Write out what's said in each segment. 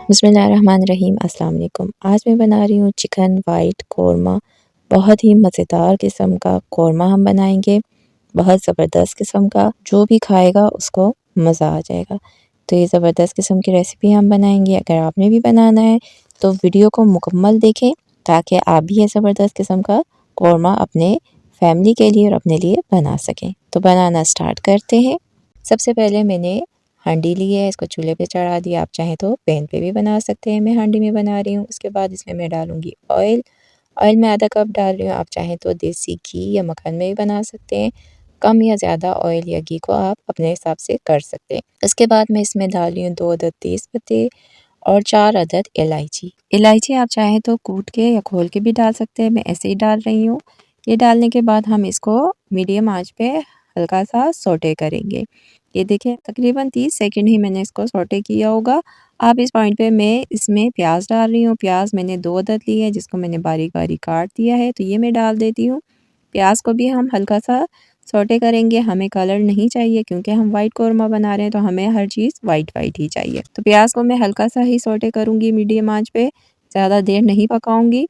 बिस्मिल्लाहिर्रहमानिर्रहीम अस्सलाम वालेकुम। आज मैं बना रही हूँ चिकन वाइट कौरमा। बहुत ही मज़ेदार किस्म का कौरमा हम बनाएंगे, बहुत ज़बरदस्त किस्म का। जो भी खाएगा उसको मज़ा आ जाएगा। तो ये ज़बरदस्त किस्म की रेसिपी हम बनाएंगे। अगर आपने भी बनाना है तो वीडियो को मुकम्मल देखें ताकि आप भी ये ज़बरदस्त किस्म का कौरमा अपने फैमिली के लिए और अपने लिए बना सकें। तो बनाना स्टार्ट करते हैं। सबसे पहले मैंने हांडी ली है, इसको चूल्हे पे चढ़ा दिया। आप चाहें तो पैन पे भी बना सकते हैं, मैं हांडी में बना रही हूँ। उसके बाद इसमें मैं डालूँगी ऑयल। ऑयल में आधा कप डाल रही हूँ। आप चाहें तो देसी घी या मक्खन में भी बना सकते हैं। कम या ज़्यादा ऑयल या घी को आप अपने हिसाब से कर सकते हैं। उसके बाद मैं इसमें डाल रही हूँ 2 अदद तेज़पत्ते और 4 अदद इलायची। इलायची आप चाहें तो कूट के या खोल के भी डाल सकते हैं, मैं ऐसे ही डाल रही हूँ। ये डालने के बाद हम इसको मीडियम आँच पे हल्का सा सौटे करेंगे। ये देखिए तकरीबन 30 सेकंड ही मैंने इसको सौटे किया होगा। अब इस पॉइंट पे मैं इसमें प्याज डाल रही हूँ। प्याज मैंने 2 अदद लिए हैं जिसको मैंने बारीक-बारीक काट दिया है, तो ये मैं डाल देती हूँ। प्याज को भी हम हल्का सा सौटे करेंगे, हमें कलर नहीं चाहिए क्योंकि हम वाइट कौरमा बना रहे हैं तो हमें हर चीज़ वाइट ही चाहिए। तो प्याज को मैं हल्का सा ही सौटे करूँगी मीडियम आँच पे, ज़्यादा देर नहीं पकाऊँगी।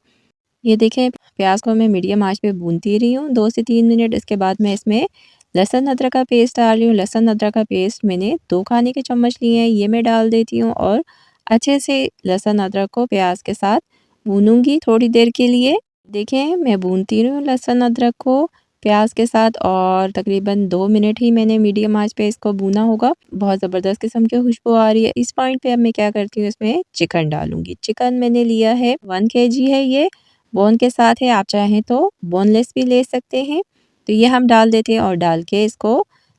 ये देखें प्याज को मैं मीडियम आँच पे भूनती रही हूँ 2 से 3 मिनट। इसके बाद मैं इसमें लहसुन अदरक का पेस्ट डाल रही हूँ। लहसुन अदरक का पेस्ट मैंने 2 खाने के चम्मच लिए हैं, ये मैं डाल देती हूँ और अच्छे से लहसुन अदरक को प्याज के साथ भूनूंगी थोड़ी देर के लिए। देखें मैं भूनती रही हूँ लहसुन अदरक को प्याज के साथ और तकरीबन 2 मिनट ही मैंने मीडियम आँच पे इसको भूना होगा। बहुत ज़बरदस्त किस्म की खुशबू आ रही है। इस पॉइंट पे अब मैं क्या करती हूँ, इसमें चिकन डालूंगी। चिकन मैंने लिया है 1 kg है, ये बोन के साथ है। आप चाहें तो बोनलेस भी ले सकते हैं। तो ये हम डाल देते हैं और डाल के इसको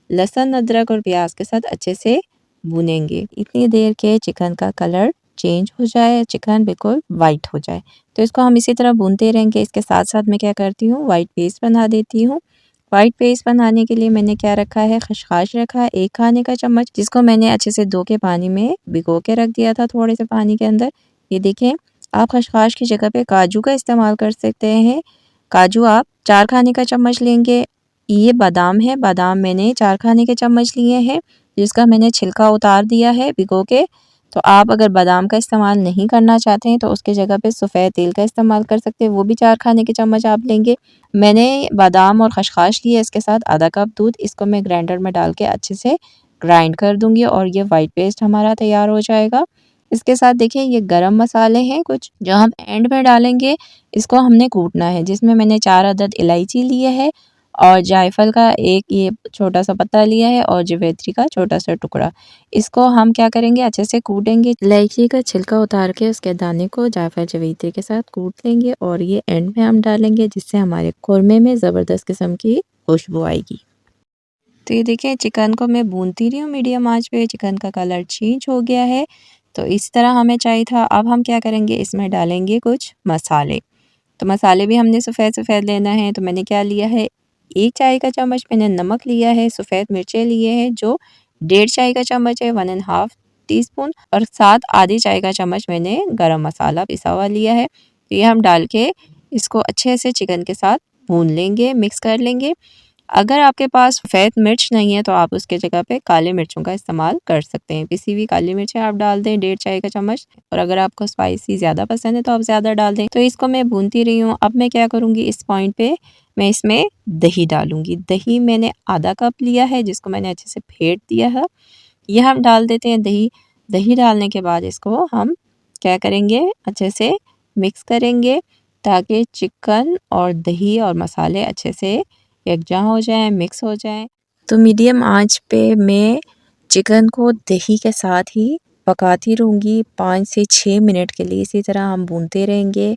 लहसुन अदरक और प्याज के साथ अच्छे से भूनेंगे इतनी देर के चिकन का कलर चेंज हो जाए, चिकन बिल्कुल वाइट हो जाए। तो इसको हम इसी तरह भूनते रहेंगे। इसके साथ साथ मैं क्या करती हूँ, वाइट पेस्ट बना देती हूँ। वाइट पेस्ट बनाने के लिए मैंने क्या रखा है, खसखस रखा है 1 खाने का चम्मच, जिसको मैंने अच्छे से धो के पानी में भिगो के रख दिया था थोड़े से पानी के अंदर। ये देखें आप खसखस की जगह पे काजू का इस्तेमाल कर सकते हैं। काजू आप 4 खाने का चम्मच लेंगे। ये बादाम है, बादाम मैंने 4 खाने के चम्मच लिए हैं, जिसका मैंने छिलका उतार दिया है भिगो के। तो आप अगर बादाम का इस्तेमाल नहीं करना चाहते हैं तो उसके जगह पे सफ़ेद तिल का इस्तेमाल कर सकते हैं, वो भी 4 खाने के चम्मच आप लेंगे। मैंने बादाम और खसखस लिए, इसके साथ आधा कप दूध, इसको मैं ग्राइंडर में डाल के अच्छे से ग्राइंड कर दूंगी और ये वाइट पेस्ट हमारा तैयार हो जाएगा। इसके साथ देखिए ये गरम मसाले हैं कुछ जो हम एंड में डालेंगे। इसको हमने कूटना है, जिसमें मैंने 4 अदद इलायची लिए है और जायफल का एक ये छोटा सा पत्ता लिया है और जवेत्री का छोटा सा टुकड़ा। इसको हम क्या करेंगे, अच्छे से कूटेंगे। इलायची का छिलका उतार के उसके दाने को जायफल जवेत्री के साथ कूट लेंगे और ये एंड में हम डालेंगे, जिससे हमारे कौरमे में ज़बरदस्त किस्म की खुशबू आएगी। तो ये देखिए चिकन को मैं भूनती रही हूँ मीडियम आंच पे। चिकन का कलर चेंज हो गया है, तो इस तरह हमें चाहिए था। अब हम क्या करेंगे, इसमें डालेंगे कुछ मसाले। तो मसाले भी हमने सफ़ेद लेना है। तो मैंने क्या लिया है, 1 चाय का चम्मच मैंने नमक लिया है, सफ़ेद मिर्चें लिए हैं जो 1.5 चाय का चम्मच है, 1½ टीस्पून, और साथ आधी चाय का चम्मच मैंने गरम मसाला पिसा हुआ लिया है। तो ये हम डाल के इसको अच्छे से चिकन के साथ भून लेंगे, मिक्स कर लेंगे। अगर आपके पास सफ़ेद मिर्च नहीं है तो आप उसके जगह पे काले मिर्चों का इस्तेमाल कर सकते हैं। पिसी हुई काली मिर्चें आप डाल दें 1.5 चाय का चम्मच, और अगर आपको स्पाइसी ज़्यादा पसंद है तो आप ज़्यादा डाल दें। तो इसको मैं भूनती रही हूँ। अब मैं क्या करूँगी, इस पॉइंट पे मैं इसमें दही डालूँगी। दही मैंने आधा कप लिया है, जिसको मैंने अच्छे से फेंट दिया है। ये हम डाल देते हैं दही। दही डालने के बाद इसको हम क्या करेंगे, अच्छे से मिक्स करेंगे ताकि चिकन और दही और मसाले अच्छे से यकजा हो जाएँ, मिक्स हो जाएँ। तो मीडियम आँच पे मैं चिकन को दही के साथ ही पकाती रहूँगी 5 से 6 मिनट के लिए। इसी तरह हम भूनते रहेंगे।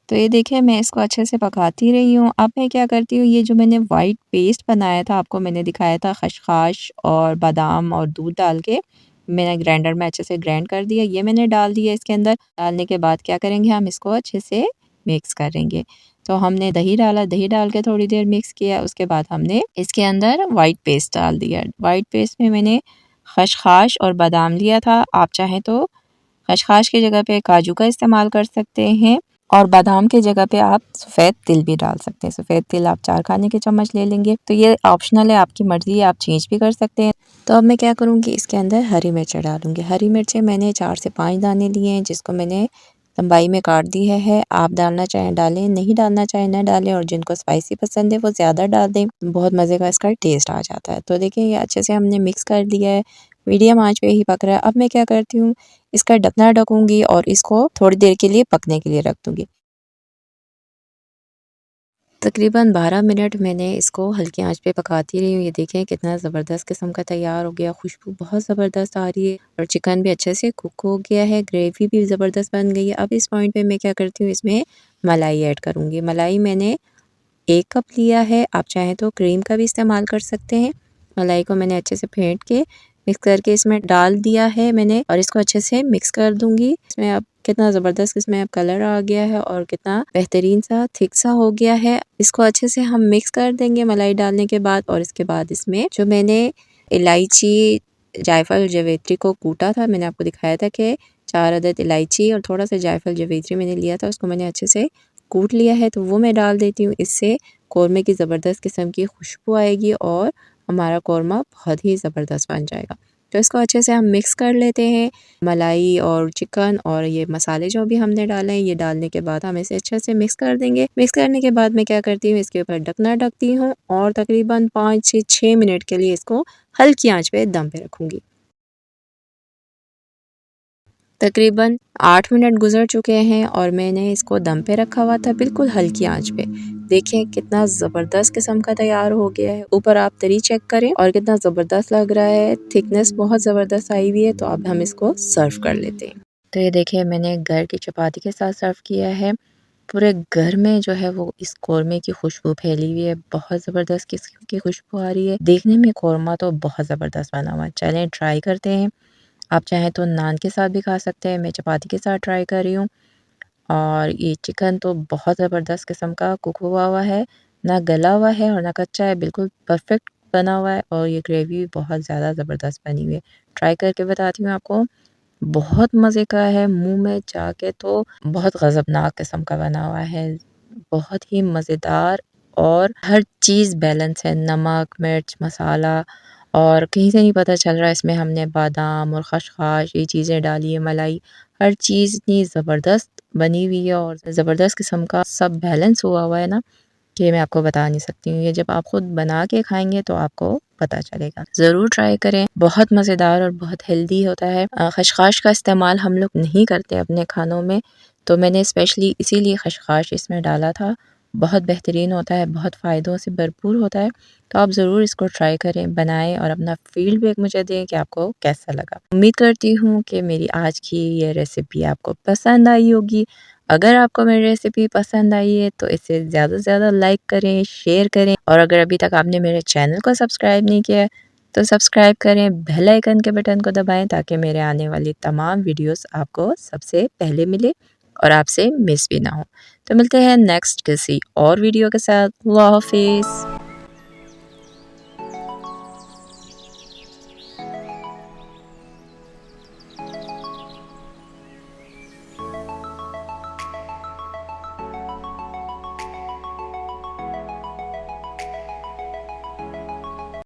तो ये देखिए मैं इसको अच्छे से पकाती रही हूँ। अब मैं क्या करती हूँ, ये जो मैंने वाइट पेस्ट बनाया था, आपको मैंने दिखाया था खसखस और बादाम और दूध डाल के मैंने ग्राइंडर में अच्छे से ग्राइंड कर दिया, ये मैंने डाल दिया इसके अंदर। डालने के बाद क्या करेंगे, हम इसको अच्छे से मिक्स करेंगे। तो हमने दही डाला, दही डाल के थोड़ी देर मिक्स किया। उसके बाद हमने इसके अंदर वाइट पेस्ट डाल दिया। वाइट पेस्ट में मैंने खसखस और बादाम लिया था। आप चाहें तो खसखस की जगह पे काजू का इस्तेमाल कर सकते हैं। और बादाम के जगह पे आप सफ़ेद तिल भी डाल सकते हैं। सफ़ेद तिल आप 4 खाने के चम्मच ले लेंगे। तो ये ऑप्शनल है, आपकी मर्ज़ी है, आप चेंज भी कर सकते हैं। तो अब मैं क्या करूँगी, इसके अंदर हरी मिर्चें डालूँगी। हरी मिर्चें मैंने 4 से 5 दाने लिए हैं, जिसको मैंने लंबाई में काट दिया है। आप डालना चाहें डालें, नहीं डालना चाहें ना डालें, और जिनको स्पाइसी पसंद है वो ज़्यादा डाल दें। बहुत मज़े का इसका टेस्ट आ जाता है। तो देखिए ये अच्छे से हमने मिक्स कर दिया है, मीडियम आँच पे ही पक रहा है। अब मैं क्या करती हूँ, इसका ढकना ढकूँगी और इसको थोड़ी देर के लिए पकने के लिए रख दूँगी। तकरीबन 12 मिनट मैंने इसको हल्की आंच पे पकाती रही हूँ। ये देखें कितना ज़बरदस्त किस्म का तैयार हो गया, खुशबू बहुत ज़बरदस्त आ रही है और चिकन भी अच्छे से कुक हो गया है, ग्रेवी भी ज़बरदस्त बन गई है। अब इस पॉइंट पे मैं क्या करती हूँ, इसमें मलाई ऐड करूँगी। मलाई मैंने 1 कप लिया है, आप चाहें तो क्रीम का भी इस्तेमाल कर सकते हैं। मलाई को मैंने अच्छे से फेंट के मिक्स करके इसमें डाल दिया है मैंने, और इसको अच्छे से मिक्स कर दूँगी। इसमें अब कितना ज़बरदस्त इसमें अब कलर आ गया है और कितना बेहतरीन सा थिक सा हो गया है। इसको अच्छे से हम मिक्स कर देंगे मलाई डालने के बाद, और इसके बाद इसमें जो मैंने इलायची, जायफल, जावित्री को कूटा था, मैंने आपको दिखाया था कि 4 अदद इलायची और थोड़ा सा जायफल, जावित्री मैंने लिया था, उसको मैंने अच्छे से कूट लिया है, तो वो मैं डाल देती हूँ। इससे कौरमे की ज़बरदस्त किस्म की खुशबू आएगी और हमारा कौरमा बहुत ही ज़बरदस्त बन जाएगा। तो इसको अच्छे से हम मिक्स कर लेते हैं। मलाई और चिकन और ये मसाले जो भी हमने डाले हैं, ये डालने के बाद हम इसे अच्छे से मिक्स कर देंगे। मिक्स करने के बाद मैं क्या करती हूँ, इसके ऊपर ढकना ढकती हूँ और तकरीबन 5 से 6 मिनट के लिए इसको हल्की आँच पे दम पे रखूँगी। तकरीबन 8 मिनट गुज़र चुके हैं और मैंने इसको दम पे रखा हुआ था बिल्कुल हल्की आंच पे। देखें कितना ज़बरदस्त किस्म का तैयार हो गया है। ऊपर आप तरी चेक करें और कितना ज़बरदस्त लग रहा है, थिकनेस बहुत ज़बरदस्त आई हुई है। तो अब हम इसको सर्व कर लेते हैं। तो ये देखिए मैंने घर की चपाती के साथ सर्व किया है। पूरे घर में जो है वो इस कौरमे की खुशबू फैली हुई है, बहुत ज़बरदस्त किस्म की खुशबू आ रही है। देखने में कौरमा तो बहुत ज़बरदस्त बना हुआ है। चलें ट्राई करते हैं। आप चाहें तो नान के साथ भी खा सकते हैं, मैं चपाती के साथ ट्राई कर रही हूँ। और ये चिकन तो बहुत ज़बरदस्त किस्म का कुक हुआ हुआ है, ना गला हुआ है और ना कच्चा है, बिल्कुल परफेक्ट बना हुआ है और ये ग्रेवी भी बहुत ज़्यादा ज़बरदस्त बनी हुई है। ट्राई करके बताती हूँ आपको, बहुत मज़े का है, मुँह में जाके तो बहुत गज़बनाक किस्म का बना हुआ है, बहुत ही मज़ेदार और हर चीज़ बैलेंस है, नमक, मिर्च, मसाला, और कहीं से नहीं पता चल रहा है इसमें हमने बादाम और खशखाश ये चीज़ें डाली है, मलाई, हर चीज़ इतनी ज़बरदस्त बनी हुई है और ज़बरदस्त किस्म का सब बैलेंस हुआ हुआ है ना, कि मैं आपको बता नहीं सकती हूँ। ये जब आप खुद बना के खाएँगे तो आपको पता चलेगा। ज़रूर ट्राई करें, बहुत मज़ेदार और बहुत हेल्दी होता है। खशखाश का इस्तेमाल हम लोग नहीं करते अपने खानों में, तो मैंने स्पेशली इसीलिए खशखाश इसमें डाला था। बहुत बेहतरीन होता है, बहुत फ़ायदों से भरपूर होता है। तो आप ज़रूर इसको ट्राई करें, बनाएँ और अपना फ़ीडबैक मुझे दें कि आपको कैसा लगा। उम्मीद करती हूँ कि मेरी आज की ये रेसिपी आपको पसंद आई होगी। अगर आपको मेरी रेसिपी पसंद आई है तो इसे ज़्यादा से ज़्यादा लाइक करें, शेयर करें, और अगर अभी तक आपने मेरे चैनल को सब्सक्राइब नहीं किया है तो सब्सक्राइब करें, बेल आइकन के बटन को दबाएं ताकि मेरे आने वाली तमाम वीडियोस आपको सबसे पहले मिले और आपसे मिस भी ना हो। तो मिलते हैं नेक्स्ट किसी और वीडियो के साथ। अल्लाह हाफिज़।